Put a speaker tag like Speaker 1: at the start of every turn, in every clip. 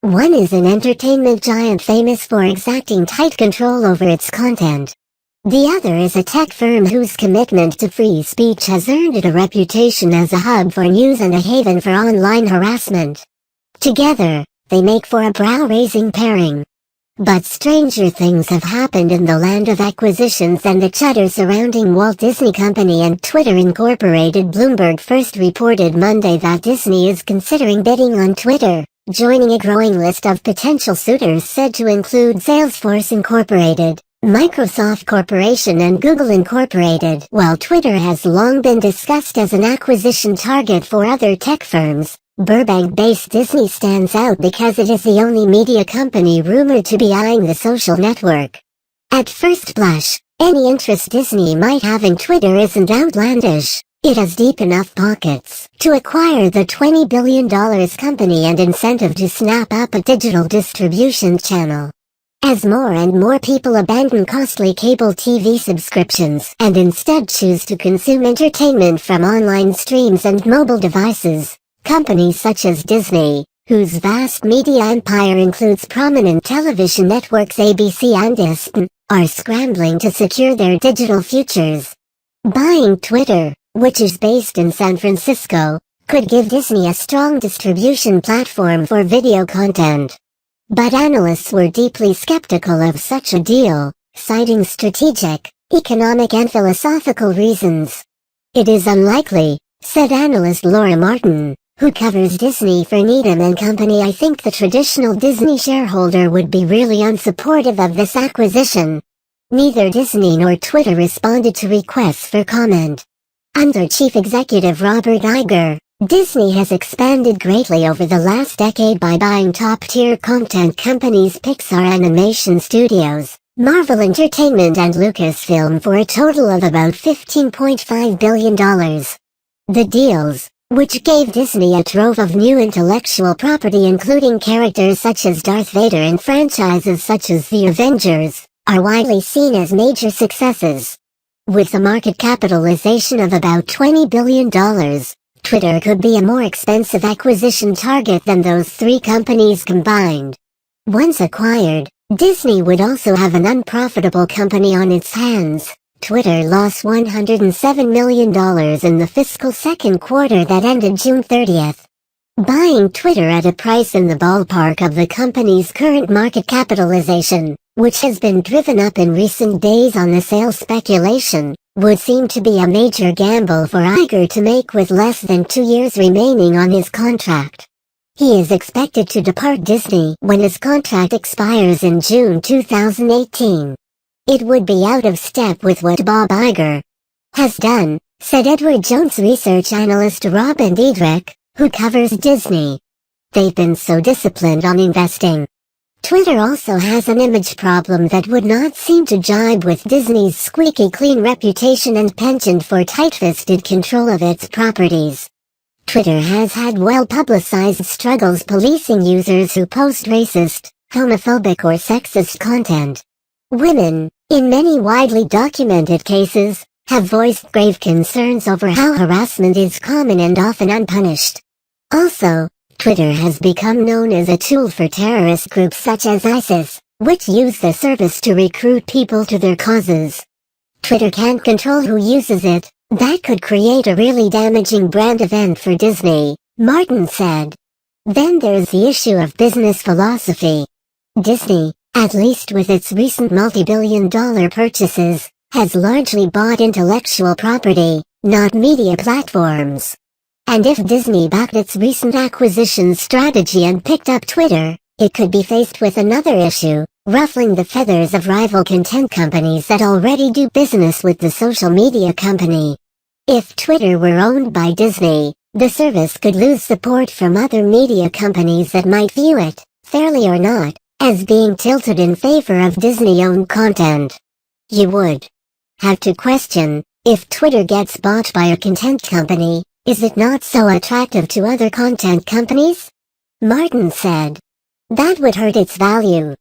Speaker 1: One is an entertainment giant famous for exacting tight control over its content. The other is a tech firm whose commitment to free speech has earned it a reputation as a hub for news and a haven for online harassment. Together, they make for a brow-raising pairing. But stranger things have happened in the land of acquisitions and the chatter surrounding Walt Disney Company and Twitter Incorporated. Bloomberg first reported Monday that Disney is considering bidding on Twitter, joining a growing list of potential suitors said to include Salesforce Incorporated, Microsoft Corporation and Google Incorporated. While Twitter has long been discussed as an acquisition target for other tech firms, Burbank-based Disney stands out because it is the only media company rumored to be eyeing the social network. At first blush, any interest Disney might have in Twitter isn't outlandish. It has deep enough pockets to acquire the $20 billion company and incentive to snap up a digital distribution channel. As more and more people abandon costly cable TV subscriptions and instead choose to consume entertainment from online streams and mobile devices, companies such as Disney, whose vast media empire includes prominent television networks ABC and ESPN, are scrambling to secure their digital futures. Buying Twitter, which is based in San Francisco, could give Disney a strong distribution platform for video content. But analysts were deeply skeptical of such a deal, citing strategic, economic and philosophical reasons. It is unlikely, said analyst Laura Martin, who covers Disney for Needham Co. I think the traditional Disney shareholder would be really unsupportive of this acquisition. Neither Disney nor Twitter responded to requests for comment. Under Chief Executive Robert Iger, Disney has expanded greatly over the last decade by buying top-tier content companies Pixar Animation Studios, Marvel Entertainment and Lucasfilm for a total of about $15.5 billion. The deals, which gave Disney a trove of new intellectual property including characters such as Darth Vader and franchises such as the Avengers, are widely seen as major successes. With a market capitalization of about $20 billion, Twitter could be a more expensive acquisition target than those three companies combined. Once acquired, Disney would also have an unprofitable company on its hands. Twitter lost $107 million in the fiscal second quarter that ended June 30th. Buying Twitter at a price in the ballpark of the company's current market capitalization, which has been driven up in recent days on the sales speculation, would seem to be a major gamble for Iger to make with less than 2 years remaining on his contract. He is expected to depart Disney when his contract expires in June 2018. It would be out of step with what Bob Iger has done, said Edward Jones research analyst Robert Iger, who covers Disney. They've been so disciplined on investing. Twitter also has an image problem that would not seem to jibe with Disney's squeaky clean reputation and penchant for tight-fisted control of its properties. Twitter has had well-publicized struggles policing users who post racist, homophobic or sexist content. Women, in many widely documented cases, have voiced grave concerns over how harassment is common and often unpunished. Also, Twitter has become known as a tool for terrorist groups such as ISIS, which use the service to recruit people to their causes. Twitter can't control who uses it. That could create a really damaging brand event for Disney, Martin said. Then there's the issue of business philosophy. Disney, at least with its recent multi-billion-dollar purchases, has largely bought intellectual property, not media platforms. And if Disney backed its recent acquisition strategy and picked up Twitter, it could be faced with another issue, ruffling the feathers of rival content companies that already do business with the social media company. If Twitter were owned by Disney, the service could lose support from other media companies that might view it, fairly or not, as being tilted in favor of Disney-owned content. You would have to question, if Twitter gets bought by a content company, is it not so attractive to other content companies? Martin said. That would hurt its value.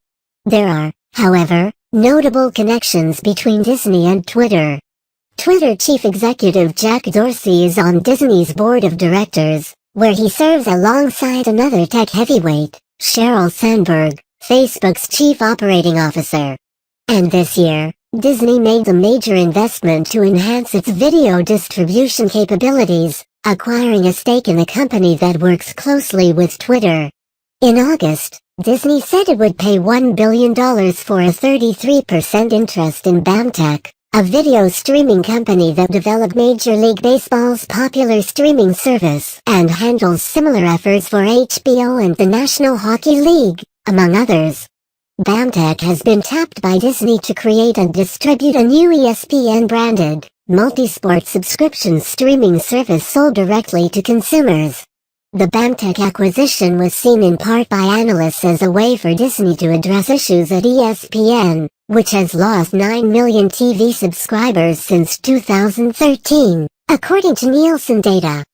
Speaker 1: There are, however, notable connections between Disney and Twitter. Twitter Chief Executive Jack Dorsey is on Disney's board of directors, where he serves alongside another tech heavyweight, Sheryl Sandberg, Facebook's chief operating officer. And this year, Disney made a major investment to enhance its video distribution capabilities, acquiring a stake in a company that works closely with Twitter. In August, Disney said it would pay $1 billion for a 33% interest in BAMTech, a video streaming company that developed Major League Baseball's popular streaming service and handles similar efforts for HBO and the National Hockey League, among others. BAMTech has been tapped by Disney to create and distribute a new ESPN-branded, multi-sport subscription streaming service sold directly to consumers. The BAMTech acquisition was seen in part by analysts as a way for Disney to address issues at ESPN, which has lost 9 million TV subscribers since 2013, according to Nielsen data.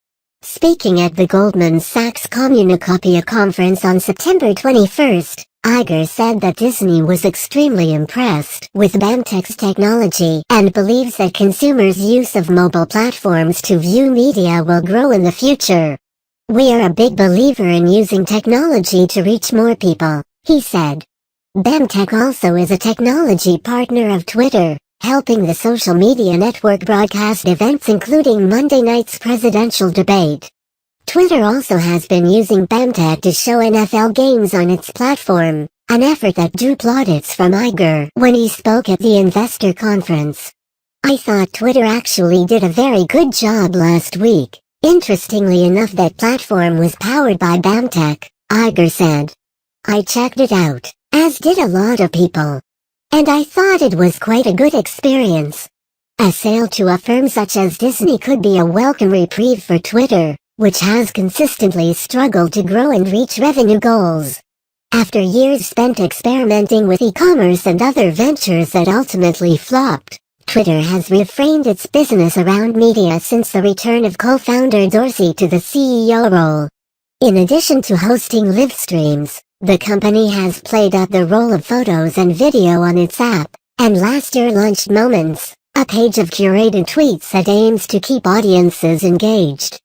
Speaker 1: Speaking at the Goldman Sachs Communicopia conference on September 21, Iger said that Disney was extremely impressed with BAMTech's technology and believes that consumers' use of mobile platforms to view media will grow in the future. "We are a big believer in using technology to reach more people," he said. BAMTech also is a technology partner of Twitter, helping the social media network broadcast events including Monday night's presidential debate. Twitter also has been using BAMTech to show NFL games on its platform, an effort that drew plaudits from Iger when he spoke at the investor conference. "I thought Twitter actually did a very good job last week. Interestingly enough, that platform was powered by BAMTech," Iger said. "I checked it out, as did a lot of people. And I thought it was quite a good experience. A sale to a firm such as Disney could be a welcome reprieve for Twitter, which has consistently struggled to grow and reach revenue goals." After years spent experimenting with e-commerce and other ventures that ultimately flopped, Twitter has reframed its business around media since the return of co-founder Dorsey to the CEO role. In addition to hosting live streams, the company has played up the role of photos and video on its app, and last year launched Moments, a page of curated tweets that aims to keep audiences engaged.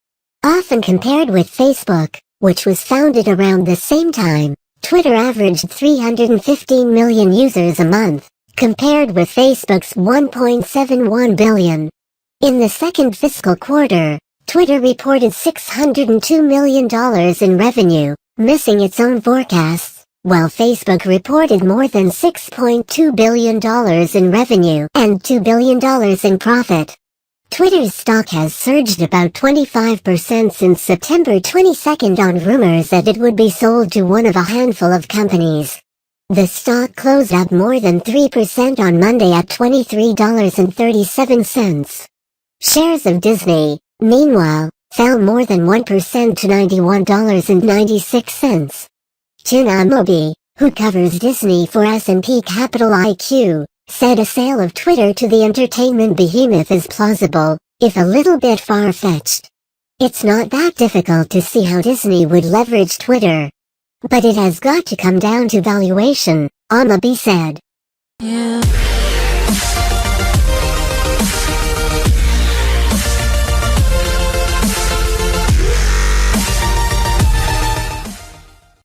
Speaker 1: Often compared with Facebook, which was founded around the same time, Twitter averaged 315 million users a month, compared with Facebook's 1.71 billion. In the second fiscal quarter, Twitter reported $602 million in revenue, missing its own forecasts, while Facebook reported more than $6.2 billion in revenue and $2 billion in profit. Twitter's stock has surged about 25% since September 22 on rumors that it would be sold to one of a handful of companies. The stock closed up more than 3% on Monday at $23.37. Shares of Disney, meanwhile, fell more than 1% to $91.96. Tuna Mobi, who covers Disney for S&P Capital IQ, said a sale of Twitter to the entertainment behemoth is plausible, if a little bit far-fetched. "It's not that difficult to see how Disney would leverage Twitter. But it has got to come down to valuation," Mobi said. Yeah.